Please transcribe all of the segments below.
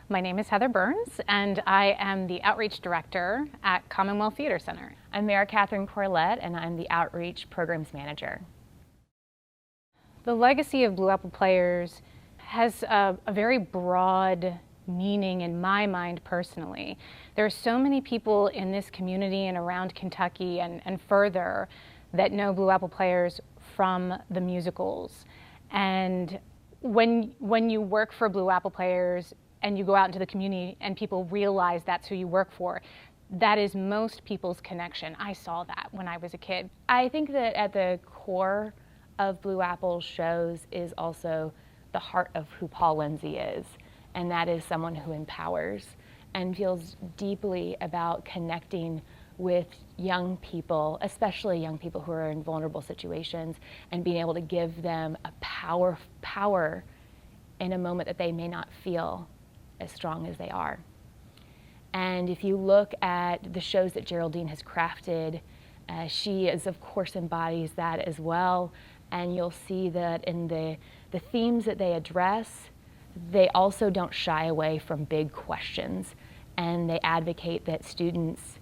My name is Heather Burns, and I am the Outreach Director at Commonwealth Theatre Center. I'm Mary Catherine Corlett, and I'm the Outreach Programs Manager. The legacy of Blue Apple Players has a very broad meaning in my mind personally. There are so many people in this community and around Kentucky and further that know Blue Apple Players from the musicals. And when you work for Blue Apple Players and you go out into the community and people realize that's who you work for, that is most people's connection. I saw that when I was a kid. I think that at the core of Blue Apple's shows is also the heart of who Paul Lenzi is, and that is someone who empowers and feels deeply about connecting with young people, especially young people who are in vulnerable situations, and being able to give them a power in a moment that they may not feel as strong as they are. And if you look at the shows that Geraldine has crafted, she is, of course, embodies that as well. And you'll see that in the themes that they address, they also don't shy away from big questions. And they advocate that students,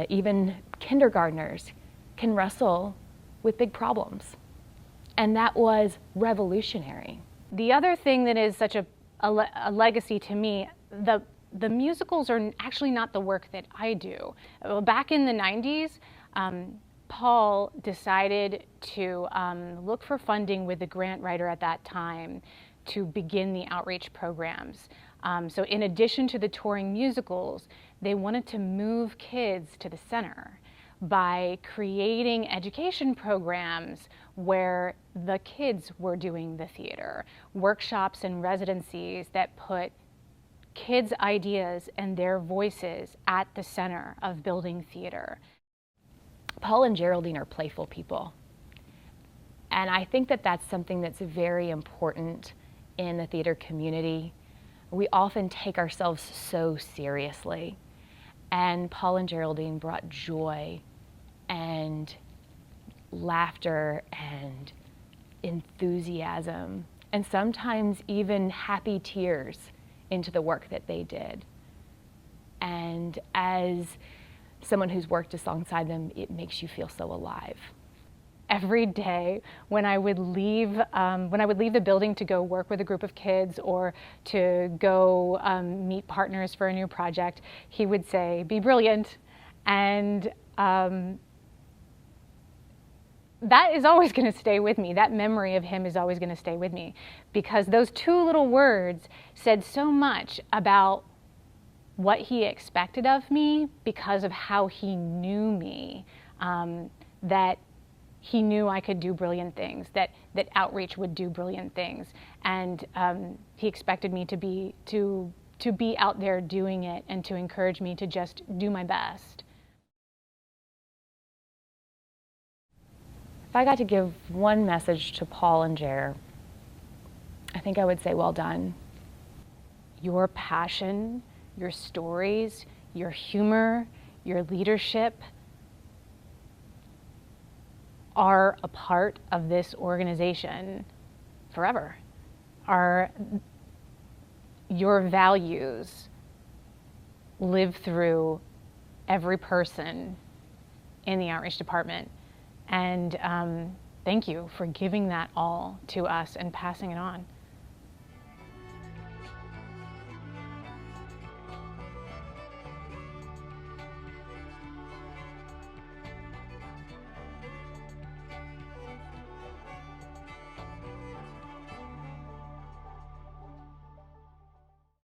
even kindergartners, can wrestle with big problems. And that was revolutionary. The other thing that is such a legacy to me, the musicals are actually not the work that I do. Back in the 90s, Paul decided to look for funding with the grant writer at that time to begin the outreach programs. So in addition to the touring musicals, they wanted to move kids to the center by creating education programs where the kids were doing the theater, workshops and residencies that put kids' ideas and their voices at the center of building theater. Paul and Geraldine are playful people. And I think that that's something that's very important in the theater community. We often take ourselves so seriously. And Paul and Geraldine brought joy and laughter and enthusiasm, and sometimes even happy tears into the work that they did. And as someone who's worked alongside them, it makes you feel so alive. Every day when I would leave the building to go work with a group of kids or to go meet partners for a new project, he would say, "Be brilliant." And that is always going to stay with me. That memory of him is always going to stay with me, because those two little words said so much about what he expected of me because of how he knew me, that he knew I could do brilliant things, that outreach would do brilliant things. And he expected me to be out there doing it and to encourage me to just do my best. If I got to give one message to Paul and Jer, I think I would say, well done. Your passion, your stories, your humor, your leadership are a part of this organization forever. Your values live through every person in the outreach department. And thank you for giving that all to us and passing it on.